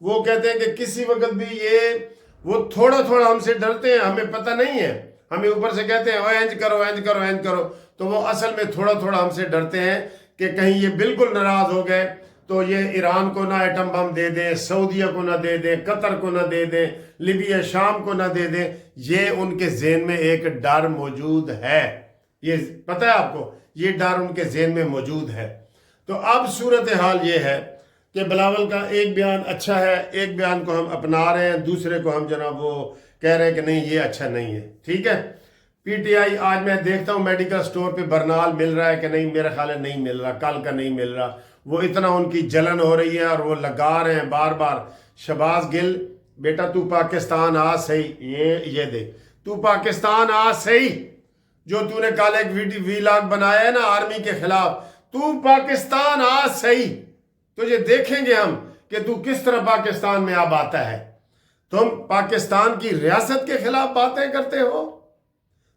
وہ کہتے ہیں کہ کسی وقت بھی وہ تھوڑا تھوڑا ہم سے ڈرتے ہیں، ہمیں پتہ نہیں ہے، ہمیں اوپر سے کہتے ہیں اینج کرو اینج کرو اینج کرو، تو وہ اصل میں تھوڑا تھوڑا ہم سے ڈرتے ہیں کہ کہیں یہ بالکل ناراض ہو گئے تو یہ ایران کو نہ ایٹم بم دے دیں، سعودیہ کو نہ دے دیں، قطر کو نہ دے دیں، لیبیا شام کو نہ دے دیں۔ یہ ان کے ذہن میں ایک ڈر موجود ہے، یہ پتہ ہے آپ کو، یہ ڈر ان کے ذہن میں موجود ہے۔ تو اب صورتحال یہ ہے کہ بلاول کا ایک بیان اچھا ہے، ایک بیان کو ہم اپنا رہے ہیں، دوسرے کو ہم جناب وہ کہہ رہے ہیں کہ نہیں یہ اچھا نہیں ہے، ٹھیک ہے۔ پی ٹی آئی آج میں دیکھتا ہوں میڈیکل سٹور پہ برنال مل رہا ہے کہ نہیں، میرا خیال ہے نہیں مل رہا، کل کا نہیں مل رہا، وہ اتنا ان کی جلن ہو رہی ہے اور وہ لگا رہے ہیں بار بار۔ شہباز گل بیٹا تو پاکستان آ صحیح، یہ دے، تو پاکستان آ صحیح، جو تو نے کل ایک ویلاگ بنایا ہے نا آرمی کے خلاف، تو پاکستان آ صحیح، تجھے دیکھیں گے ہم کہ تو کس طرح پاکستان میں اب آتا ہے۔ تم پاکستان کی ریاست کے خلاف باتیں کرتے ہو،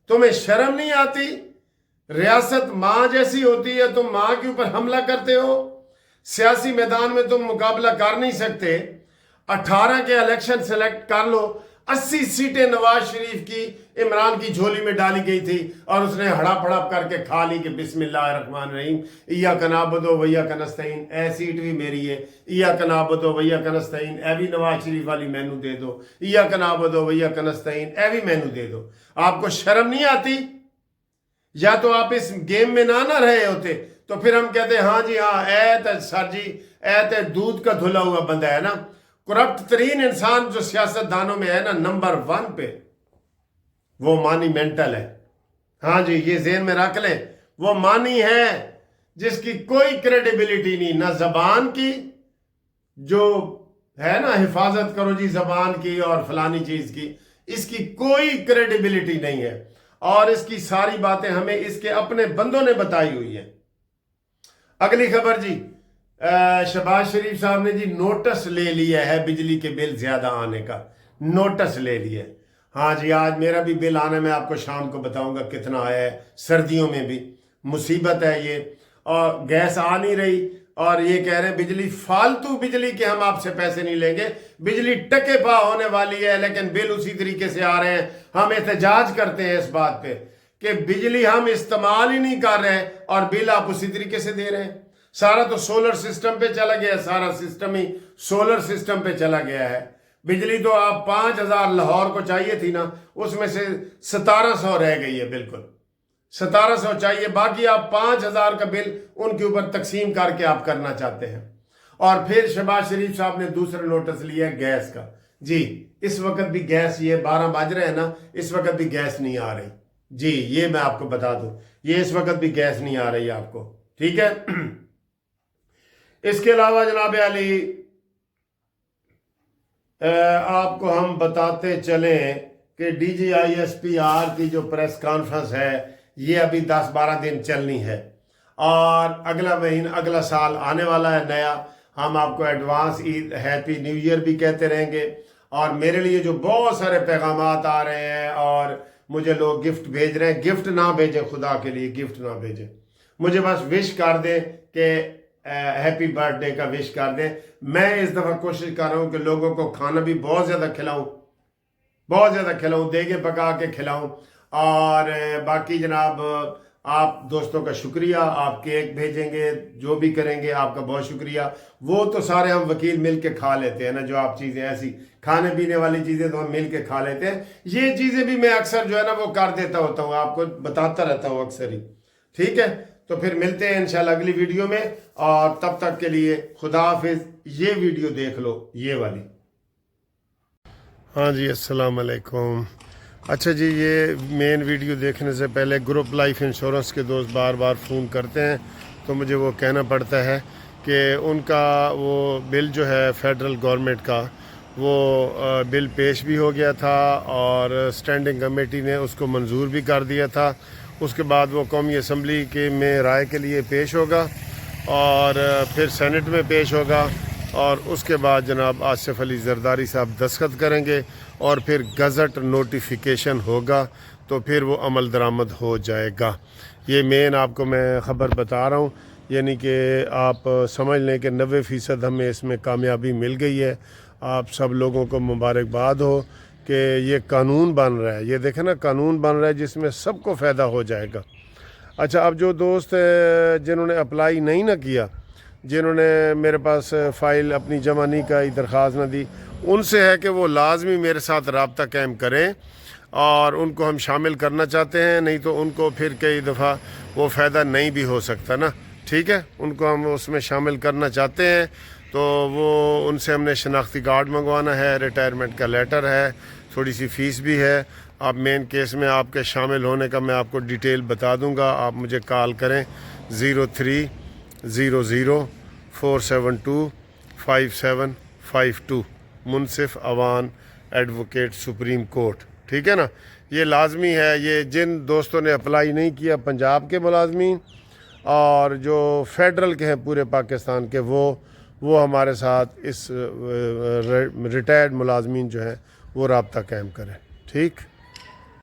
تمہیں شرم نہیں آتی؟ ریاست ماں جیسی ہوتی ہے، تم ماں کے اوپر حملہ کرتے ہو۔ سیاسی میدان میں تم مقابلہ کر نہیں سکتے، 18 کے الیکشن سلیکٹ کر لو، 80 سیٹیں نواز شریف کی عمران کی جھولی میں ڈالی گئی تھی اور اس نے ہڑپ ہڑپ کر کے کھا لی کہ بسم اللہ الرحمن الرحیم، ایاک نعبد و ایاک نستعین، اے سیٹ بھی میری ہے، ایاک نعبد و ایاک نستعین، اے بھی نواز شریف والی مینو دے دو، ایاک نعبد و ایاک نستعین، اے بھی مینو دے دو۔ آپ کو شرم نہیں آتی؟ یا تو آپ اس گیم میں نہ رہے ہوتے تو پھر ہم کہتے ہیں ہاں جی ہاں ایت سر جی ایت دودھ کا دھلا ہوا بندہ ہے نا، کرپٹ ترین انسان جو سیاست دانوں میں ہے نا نمبر 1 پہ، وہ مانی مینٹل ہے۔ ہاں جی یہ ذہن میں رکھ لیں، وہ مانی ہے جس کی کوئی کریڈیبلٹی نہیں، نہ زبان کی، جو ہے نا حفاظت کرو جی زبان کی اور فلانی چیز کی، اس کی کوئی کریڈیبلٹی نہیں ہے، اور اس کی ساری باتیں ہمیں اس کے اپنے بندوں نے بتائی ہوئی ہیں۔ اگلی خبر جی، شہباز شریف صاحب نے جی نوٹس لے لیا ہے بجلی کے بل زیادہ آنے کا، نوٹس لے لیا ہے۔ ہاں جی آج میرا بھی بل آنا ہے، میں آپ کو شام کو بتاؤں گا کتنا آیا ہے، سردیوں میں بھی مصیبت ہے یہ، اور گیس آ نہیں رہی، اور یہ کہہ رہے ہیں بجلی فالتو بجلی کے ہم آپ سے پیسے نہیں لیں گے، بجلی ٹکے پا ہونے والی ہے، لیکن بل اسی طریقے سے آ رہے ہیں۔ ہم احتجاج کرتے ہیں اس بات پہ کہ بجلی ہم استعمال ہی نہیں کر رہے ہیں اور بل آپ اسی طریقے سے دے رہے ہیں۔ سارا تو سولر سسٹم پہ چلا گیا ہے، سارا سسٹم ہی سولر سسٹم پہ چلا گیا ہے۔ بجلی تو آپ 5000 لاہور کو چاہیے تھی نا، اس میں سے 1700 رہ گئی ہے، بالکل 1700 چاہیے، باقی آپ 5000 کا بل ان کے اوپر تقسیم کر کے آپ کرنا چاہتے ہیں۔ اور پھر شہباز شریف صاحب نے دوسرا نوٹس لیا ہے گیس کا، جی اس وقت بھی گیس، یہ 12 بج رہے ہیں نا، اس وقت بھی گیس نہیں آ رہی، جی یہ میں آپ کو بتا دوں، یہ اس وقت بھی گیس نہیں آ رہی آپ کو، ٹھیک ہے۔ اس کے علاوہ جناب علی آپ کو ہم بتاتے چلیں کہ D G I S P R کی جو پریس کانفرنس ہے یہ ابھی 10-12 دن چلنی ہے، اور اگلا مہینہ اگلا سال آنے والا ہے نیا، ہم آپ کو ایڈوانس عید ہیپی نیو ایئر بھی کہتے رہیں گے، اور میرے لیے جو بہت سارے پیغامات آ رہے ہیں اور مجھے لوگ گفٹ بھیج رہے ہیں، گفٹ نہ بھیجیں، خدا کے لیے گفٹ نہ بھیجیں، مجھے بس وش کر دیں کہ ہیپی برتھ ڈے کا وش کر دیں۔ میں اس دفعہ کوشش کر رہا ہوں کہ لوگوں کو کھانا بھی بہت زیادہ کھلاؤں، دیگیں پکا کے کھلاؤں، اور باقی جناب آپ دوستوں کا شکریہ، آپ کیک بھیجیں گے، جو بھی کریں گے آپ کا بہت شکریہ، وہ تو سارے ہم وکیل مل کے کھا لیتے ہیں نا، جو آپ چیزیں ایسی کھانے پینے والی چیزیں تو ہم مل کے کھا لیتے ہیں، یہ چیزیں بھی میں اکثر جو ہے نا وہ کر دیتا ہوتا ہوں، آپ کو بتاتا رہتا ہوں اکثر ہی، ٹھیک ہے۔ تو پھر ملتے ہیں انشاءاللہ اگلی ویڈیو میں، اور تب تک کے لیے خدا حافظ۔ یہ ویڈیو دیکھ لو، یہ والی۔ ہاں جی السلام علیکم۔ اچھا جی، یہ مین ویڈیو دیکھنے سے پہلے گروپ لائف انشورنس کے دوست بار بار فون کرتے ہیں، تو مجھے وہ کہنا پڑتا ہے کہ ان کا وہ بل جو ہے فیڈرل گورنمنٹ کا، وہ بل پیش بھی ہو گیا تھا اور اسٹینڈنگ کمیٹی نے اس کو منظور بھی کر دیا تھا، اس کے بعد وہ قومی اسمبلی کے میں رائے کے لیے پیش ہوگا، اور پھر سینٹ میں پیش ہوگا، اور اس کے بعد جناب آصف علی زرداری صاحب دستخط کریں گے، اور پھر گزٹ نوٹیفیکیشن ہوگا، تو پھر وہ عمل درآمد ہو جائے گا۔ یہ مین آپ کو میں خبر بتا رہا ہوں، یعنی کہ آپ سمجھ لیں کہ 90% ہمیں اس میں کامیابی مل گئی ہے، آپ سب لوگوں کو مبارکباد ہو کہ یہ قانون بن رہا ہے. یہ دیکھیں نا قانون بن رہا ہے جس میں سب کو فائدہ ہو جائے گا. اچھا اب جو دوست جنہوں نے اپلائی نہیں نہ کیا, جنہوں نے میرے پاس فائل اپنی جمع نہیں کی, درخواست نہ دی, ان سے ہے کہ وہ لازمی میرے ساتھ رابطہ قائم کریں اور ان کو ہم شامل کرنا چاہتے ہیں. نہیں تو ان کو پھر کئی دفعہ وہ فائدہ نہیں بھی ہو سکتا نا. ٹھیک ہے, ان کو ہم اس میں شامل کرنا چاہتے ہیں تو وہ ان سے ہم نے شناختی کارڈ منگوانا ہے, ریٹائرمنٹ کا لیٹر ہے, تھوڑی سی فیس بھی ہے. آپ مین کیس میں آپ کے شامل ہونے کا میں آپ کو ڈیٹیل بتا دوں گا. آپ مجھے کال کریں 0300472552 منصف اوان ایڈوکیٹ سپریم کورٹ. ٹھیک ہے نا, یہ لازمی ہے. یہ جن دوستوں نے اپلائی نہیں کیا, پنجاب کے ملازمین اور جو فیڈرل کے ہیں پورے پاکستان کے, وہ ہمارے ساتھ اس ریٹائرڈ ملازمین جو ہیں وہ رابطہ قائم کریں. ٹھیک.